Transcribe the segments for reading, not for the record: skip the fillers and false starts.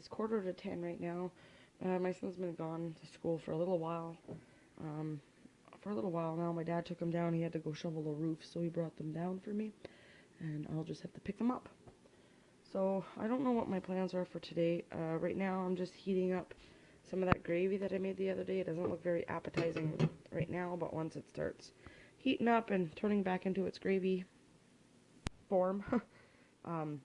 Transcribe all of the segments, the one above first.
is 9:45 right now. My son's been gone to school for a little while. Now. My dad took him down. He had to go shovel the roof, so he brought them down for me, and I'll just have to pick them up. So I don't know what my plans are for today. Right now I'm just heating up some of that gravy that I made the other day. It doesn't look very appetizing right now, but once it starts heating up and turning back into its gravy form, I'm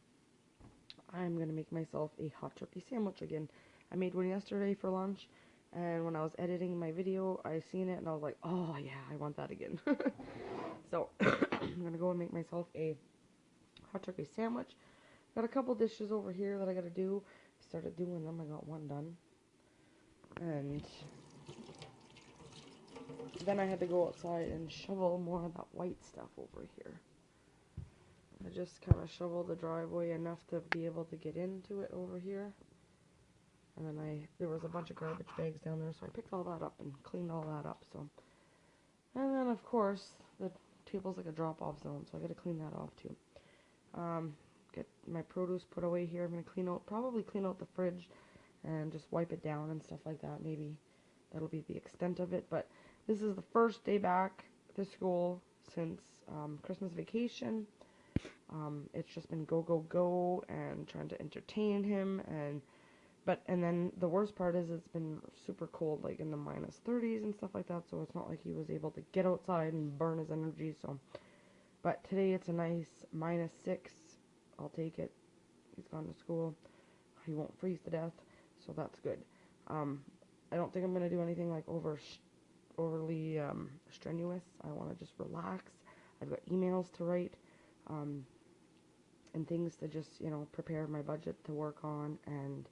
going to make myself a hot turkey sandwich again. I made one yesterday for lunch, and when I was editing my video, I seen it and I was like, oh yeah, I want that again. So I'm going to go and make myself a hot turkey sandwich. Got a couple dishes over here that I got to do. I started doing them. I got one done. And then I had to go outside and shovel more of that white stuff over here. I just kind of shoveled the driveway enough to be able to get into it over here. And then there was a bunch of garbage bags down there, so I picked all that up and cleaned all that up. So, and then of course the table's like a drop-off zone, so I got to clean that off too. Get my produce put away here. I'm gonna probably clean out the fridge and just wipe it down and stuff like that. Maybe that'll be the extent of it. But this is the first day back to school since Christmas vacation. It's just been go, go, go, and trying to entertain him, and then the worst part is it's been super cold, like in the -30s and stuff like that, so it's not like he was able to get outside and burn his energy. So, but today it's a nice -6. I'll take it. He's gone to school. He won't freeze to death, so that's good. I don't think I'm gonna do anything like overly strenuous. I want to just relax. I've got emails to write, and things to just, prepare my budget to work on and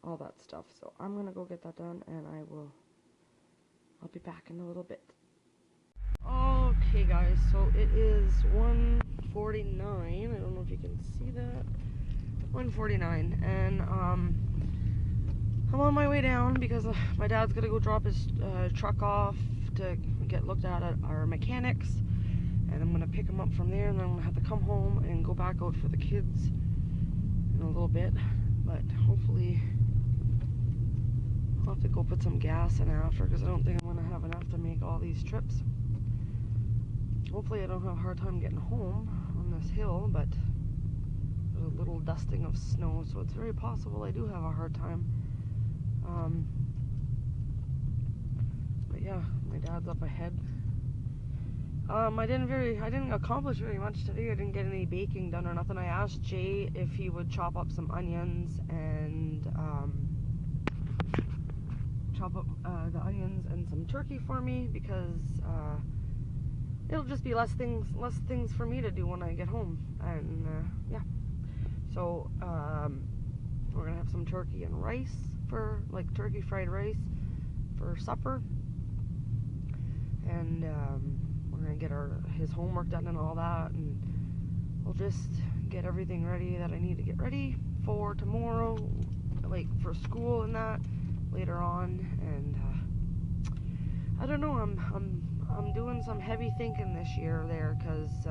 all that stuff. So I'm gonna go get that done, and I'll be back in a little bit. Okay guys, so it is 1:49. I don't know if you can see that. 1:49, and I'm on my way down because my dad's gonna go drop his truck off to get looked at our mechanics, and I'm gonna pick him up from there, and then I'm gonna have to come home and go back out for the kids in a little bit. But hopefully I'll have to go put some gas in after, because I don't think I'm gonna have enough to make all these trips. Hopefully I don't have a hard time getting home on this hill, but there's a little dusting of snow, so it's very possible I do have a hard time. But yeah, my dad's up ahead. I didn't accomplish very much today. I didn't get any baking done or nothing. I asked Jay if he would chop up some onions and chop up the onions and some turkey for me, because it'll just be less things for me to do when I get home. And yeah, so we're gonna have some turkey and rice, for like turkey fried rice for supper, and we're gonna get his homework done and all that, and we'll just get everything ready that I need to get ready for tomorrow, like for school and that later on. And I don't know, I'm doing some heavy thinking this year there, because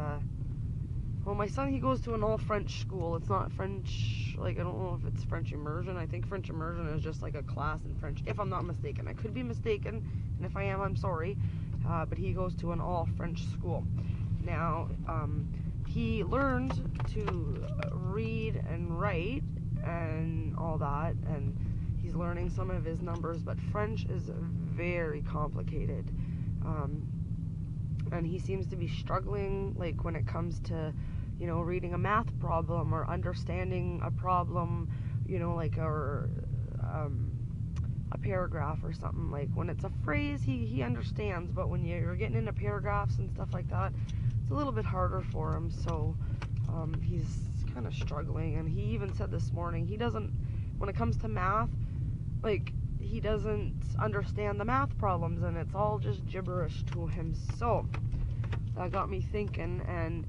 well, my son, he goes to an all French school. It's not French, like, I don't know if it's French immersion. I think French immersion is just like a class in French, if I'm not mistaken. I could be mistaken, and if I am, I'm sorry. But he goes to an all French school. Now, he learned to read and write and all that, and he's learning some of his numbers, but French is very complicated. And he seems to be struggling, like, when it comes to, reading a math problem or understanding a problem, like, or a paragraph or something. Like, when it's a phrase, he understands, but when you're getting into paragraphs and stuff like that, it's a little bit harder for him. So he's kind of struggling, and he even said this morning, when it comes to math, like, he doesn't understand the math problems, and it's all just gibberish to him. So that got me thinking, and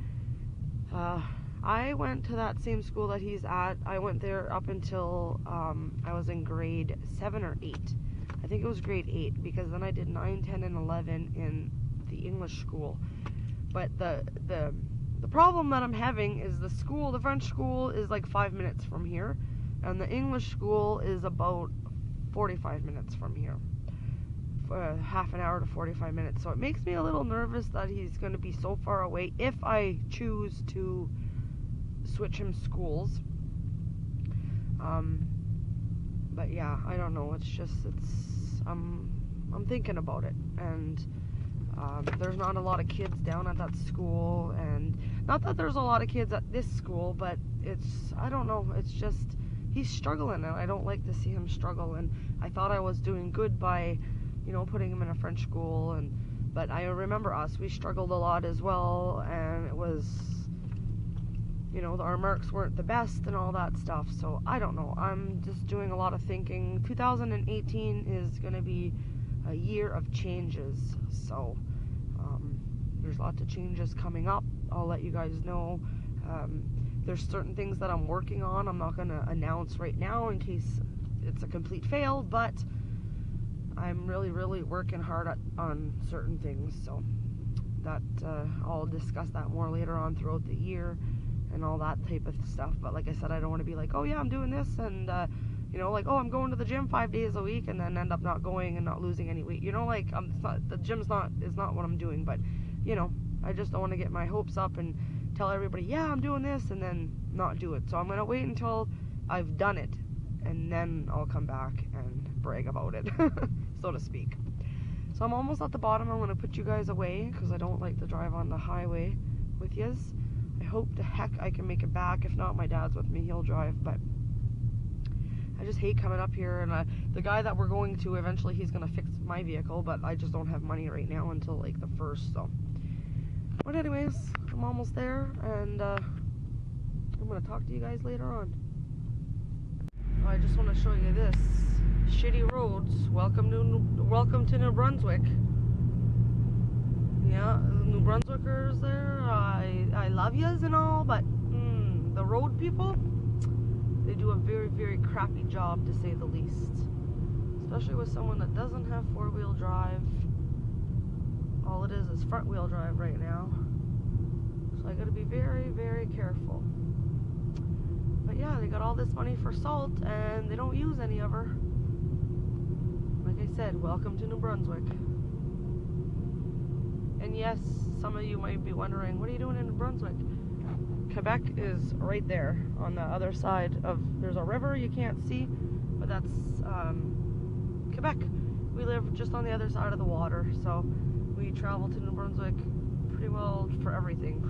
I went to that same school that he's at. I went there up until I was in grade 7 or 8. I think it was grade 8, because then I did 9, 10, and 11 in the English school. But the problem that I'm having is the French school is like 5 minutes from here, and the English school is about 45 minutes from here. Half an hour to 45 minutes. So it makes me a little nervous that he's going to be so far away if I choose to switch him schools. But yeah, I don't know. I'm thinking about it, and there's not a lot of kids down at that school, and not that there's a lot of kids at this school, but I don't know, it's just, he's struggling, and I don't like to see him struggle, and I thought I was doing good by, putting him in a French school, but I remember we struggled a lot as well, and it was, our marks weren't the best and all that stuff, so I don't know, I'm just doing a lot of thinking. 2018 is going to be a year of changes, so there's lots of changes coming up. I'll let you guys know. There's certain things that I'm working on. I'm not going to announce right now in case it's a complete fail, but I'm really working hard on certain things, so that I'll discuss that more later on throughout the year and all that type of stuff. But like I said, I don't want to be like, oh yeah, I'm doing this, and like, oh, I'm going to the gym 5 days a week, and then end up not going and not losing any weight. Like, the gym's is not what I'm doing, but I just don't want to get my hopes up and tell everybody, yeah, I'm doing this, and then not do it. So I'm gonna wait until I've done it, and then I'll come back and brag about it, so to speak. So I'm almost at the bottom. I'm gonna put you guys away because I don't like to drive on the highway with yous. I hope to heck I can make it back. If not, my dad's with me, he'll drive, but I just hate coming up here, and the guy that we're going to, eventually he's going to fix my vehicle, but I just don't have money right now until like the 1st, so. But anyways, I'm almost there, and I'm going to talk to you guys later on. I just want to show you this. Shitty roads. Welcome to New Brunswick. Yeah, New Brunswickers there, I love yous and all, but the road people, they do a very crappy job, to say the least. Especially with someone that doesn't have 4-wheel drive. All it is front-wheel drive right now. So I gotta be very careful. But yeah, they got all this money for salt, and they don't use any of her. Like I said, welcome to New Brunswick. And yes, some of you might be wondering, what are you doing in New Brunswick? Quebec is right there on the other side of, there's a river you can't see, but that's Quebec. We live just on the other side of the water, so we travel to New Brunswick pretty well for everything.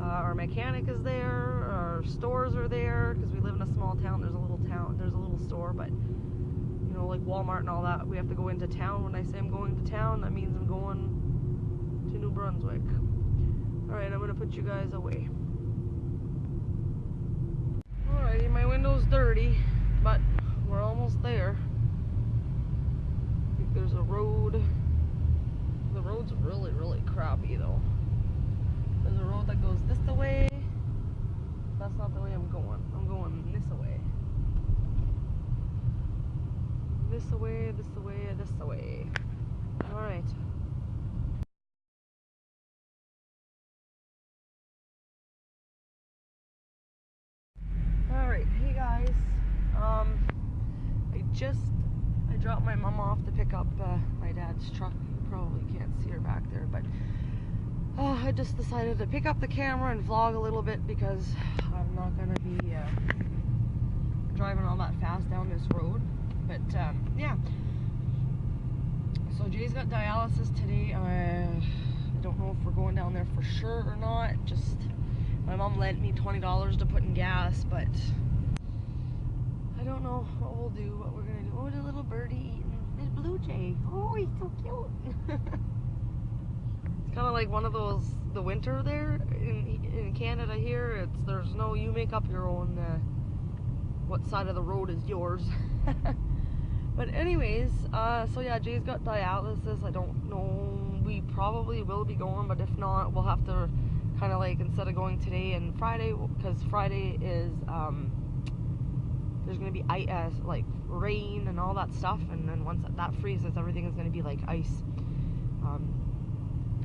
Our mechanic is there, our stores are there, because we live in a small town. There's a little store, but like Walmart and all that, we have to go into town. When I say I'm going to town, that means I'm going to New Brunswick. Alright, I'm gonna put you guys away. Alrighty, my window's dirty, but we're almost there. I think there's a road. The road's really crappy though. There's a road that goes this way. That's not the way I'm going. I'm going this way. This away, this away, this away. Alright. Alright, hey guys. I dropped my mom off to pick up my dad's truck. You probably can't see her back there, but I just decided to pick up the camera and vlog a little bit because I'm not going to be driving all that fast down this road. But yeah, so Jay's got dialysis today. I don't know if we're going down there for sure or not. Just my mom lent me $20 to put in gas, but I don't know what we'll do, what we're gonna do. Oh, the little birdie eating this blue jay. Oh, he's so cute. It's kind of like one of those, the winter there in Canada here. There's no, you make up your own what side of the road is yours. But anyways, so yeah, Jay's got dialysis. I don't know, we probably will be going, but if not, we'll have to kind of like, instead of going today and Friday, because Friday is there's gonna be like rain and all that stuff, and then once that freezes, everything is gonna be like ice.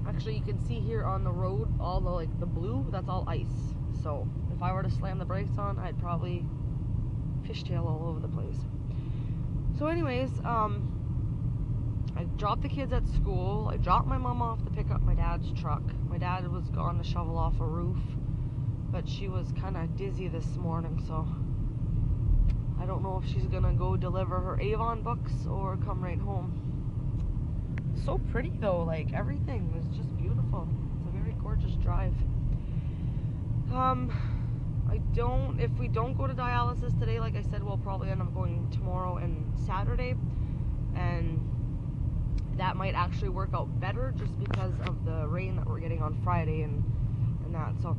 Actually, you can see here on the road, all the like the blue, that's all ice. So if I were to slam the brakes on, I'd probably fishtail all over the place. So anyways, I dropped the kids at school. I dropped my mom off to pick up my dad's truck. My dad was gone to shovel off a roof, but she was kind of dizzy this morning, so I don't know if she's gonna go deliver her Avon books or come right home. So pretty though, like everything was just beautiful. It's a very gorgeous drive. If we don't go to dialysis today, like I said, we'll probably end up going tomorrow and Saturday, and that might actually work out better just because of the rain that we're getting on Friday and that. So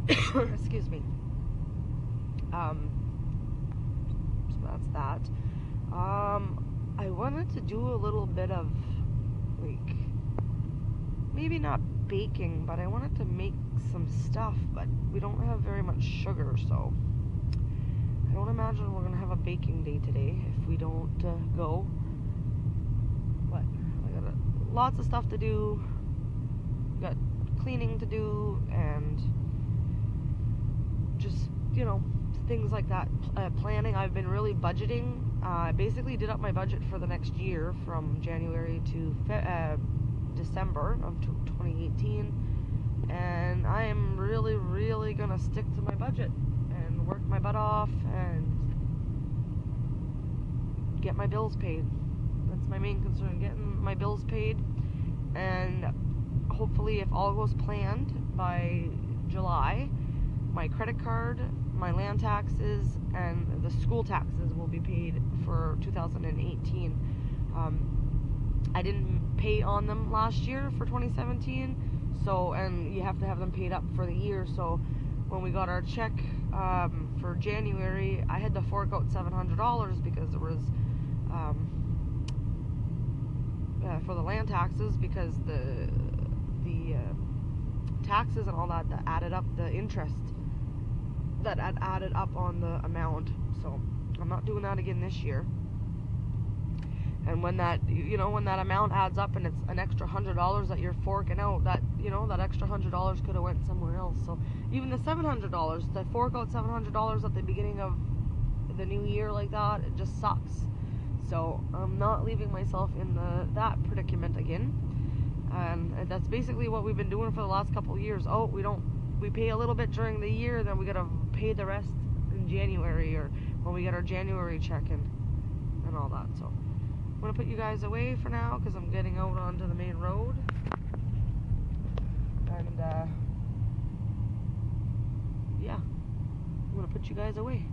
excuse me. So that's that. I wanted to do a little bit of, like, maybe not baking, but I wanted to make some stuff, but we don't have very much sugar, so I don't imagine we're gonna have a baking day today if we don't go. But I got lots of stuff to do, got cleaning to do, and just, you know, things like that. Planning. I've been really budgeting. I basically did up my budget for the next year from January to December of 2018, and I am really gonna stick to my budget and work my butt off and get my bills paid. That's my main concern, getting my bills paid, and hopefully, if all goes planned, by July my credit card, my land taxes, and the school taxes will be paid for 2018. I didn't pay on them last year for 2017, so, and you have to have them paid up for the year. So when we got our check for January, I had to fork out $700 because there was for the land taxes, because the taxes and all that added up, the interest that added up on the amount. So I'm not doing that again this year. And when that, you know, when that amount adds up and it's an extra $100 that you're forking out, that, you know, that extra $100 could have went somewhere else. So even the $700, to fork out $700 at the beginning of the new year like that, it just sucks. So I'm not leaving myself in that predicament again. And that's basically what we've been doing for the last couple of years. Oh, we pay a little bit during the year, then we gotta pay the rest in January, or when we get our January check and all that. So I'm gonna put you guys away for now because I'm getting out onto the main road, and yeah, I'm gonna put you guys away.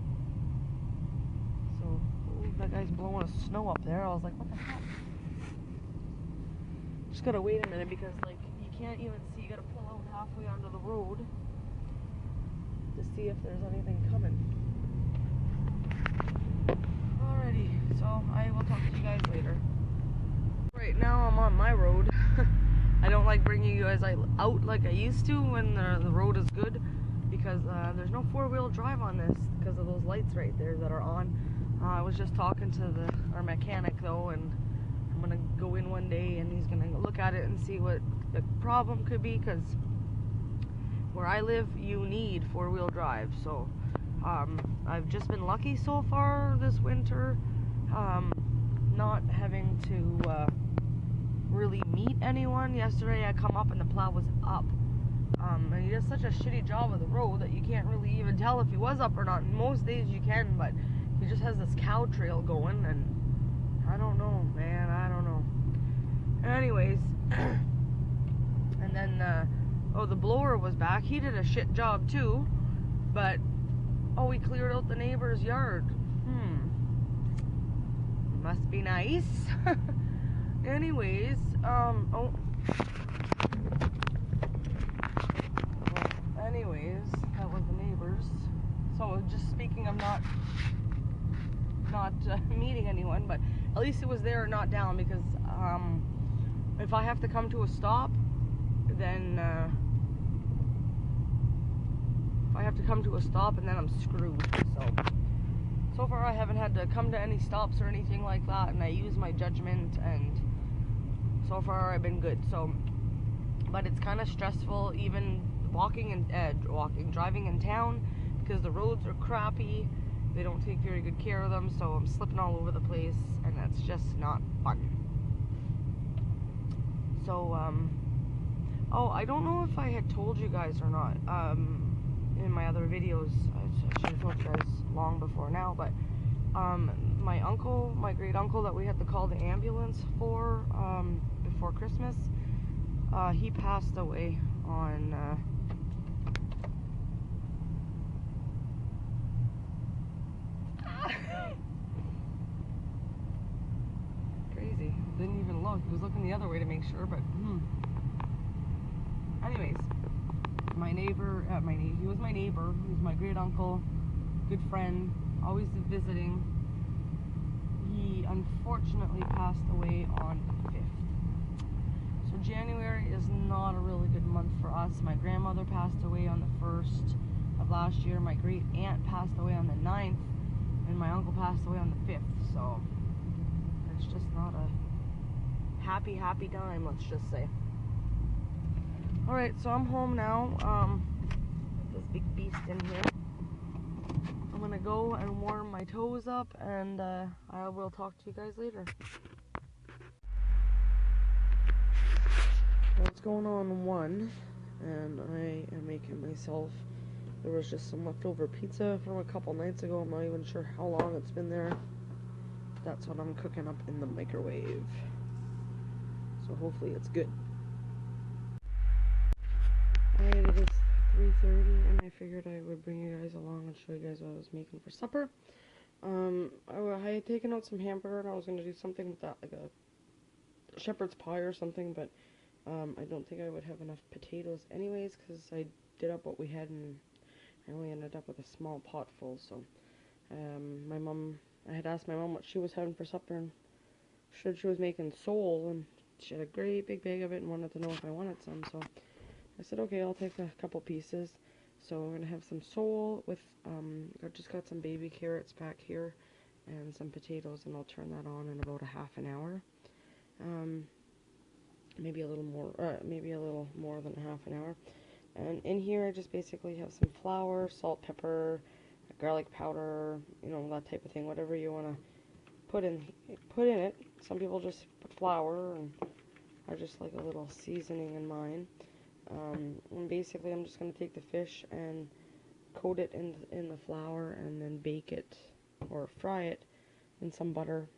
So, oh, that guy's blowing a snow up there. I was like, what the heck? Just gotta wait a minute because, like, you can't even see. You gotta pull out halfway onto the road to see if there's anything coming. Alrighty, so I will talk to you guys later. Right now I'm on my road. I don't like bringing you guys out like I used to when the road is good, because there's no four-wheel drive on this because of those lights right there that are on. I was just talking to our mechanic though, and I'm gonna go in one day and he's gonna look at it and see what the problem could be, because where I live you need four-wheel drive. So I've just been lucky so far this winter, not having to really meet anyone. Yesterday I come up and the plow was up, and he does such a shitty job of the road that you can't really even tell if he was up or not. Most days you can, but he just has this cow trail going, and I don't know, man, I don't know. Anyways, and then oh, the blower was back. He did a shit job too, but oh, he cleared out the neighbor's yard. Must be nice. Anyways, oh. Well, anyways, that was the neighbors. So just speaking of not meeting anyone, but at least it was there, not down, because if I have to come to a stop, then I'm screwed. So far I haven't had to come to any stops or anything like that, and I use my judgment, and so far I've been good. So, but it's kind of stressful even driving in town, because the roads are crappy, They don't take very good care of them, so I'm slipping all over the place, and that's just not fun. So, oh, I don't know if I had told you guys or not, in my other videos. I should have told you guys long before now, but, my uncle, my great uncle that we had to call the ambulance for, before Christmas, he passed away on, crazy. Didn't even look. He was looking the other way to make sure, but, anyways, my neighbor, he was my neighbor. He was my great uncle, good friend, always visiting. He unfortunately passed away on the 5th. So January is not a really good month for us. My grandmother passed away on the 1st of last year. My great aunt passed away on the 9th, and my uncle passed away on the 5th. So it's just not a happy time, let's just say. Alright, so I'm home now. This big beast in here. I'm gonna go and warm my toes up, and I will talk to you guys later. Well, it's going on 1, and I am making myself, there was just some leftover pizza from a couple nights ago. I'm not even sure how long it's been there. That's what I'm cooking up in the microwave. So hopefully it's good. Alright, it is 3:30, and I figured I would bring you guys along and show you guys what I was making for supper. I had taken out some hamburger, and I was going to do something with that, like a shepherd's pie or something, but I don't think I would have enough potatoes anyways, because I did up what we had, and I only ended up with a small pot full. So I had asked my mom what she was having for supper, and she was making sole, and she had a great big bag of it and wanted to know if I wanted some. So I said, okay, I'll take a couple pieces. So we're going to have some sole with, I just got some baby carrots back here and some potatoes, and I'll turn that on in about a half an hour. Maybe a little more than a half an hour. And in here I just basically have some flour, salt, pepper, garlic powder, you know, that type of thing, whatever you want to put in it. Some people just put flour, and I just like a little seasoning in mine. And basically I'm just going to take the fish and coat it in the flour, and then bake it or fry it in some butter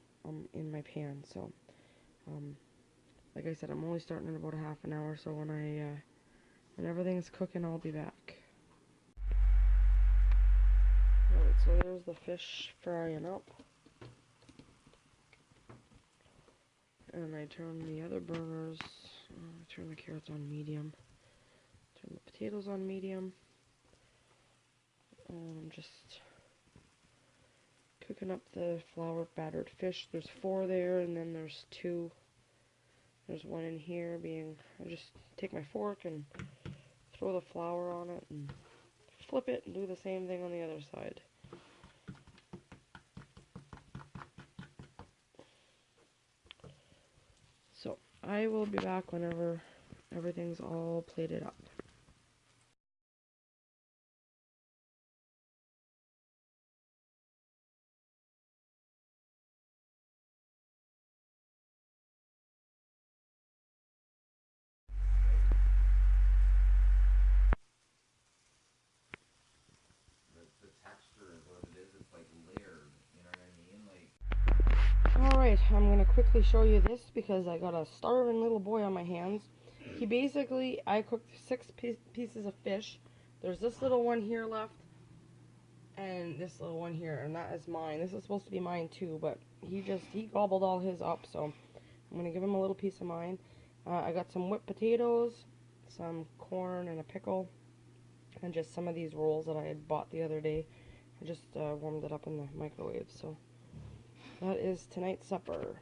in my pan. So like I said, I'm only starting in about a half an hour, so when everything's cooking, I'll be back. Alright, so there's the fish frying up. And I turn the other burners, I turn the carrots on medium, turn the potatoes on medium, and I'm just cooking up the flour battered fish. There's 4 there, and then there's 2. There's 1 in here I just take my fork and throw the flour on it and flip it and do the same thing on the other side. So I will be back whenever everything's all plated up. Alright, I'm going to quickly show you this because I got a starving little boy on my hands. I cooked 6 pieces of fish. There's this little one here left, and this little one here, and that is mine. This is supposed to be mine too, but he gobbled all his up, so I'm going to give him a little piece of mine. I got some whipped potatoes, some corn, and a pickle, and just some of these rolls that I had bought the other day. I just warmed it up in the microwave, so that is tonight's supper.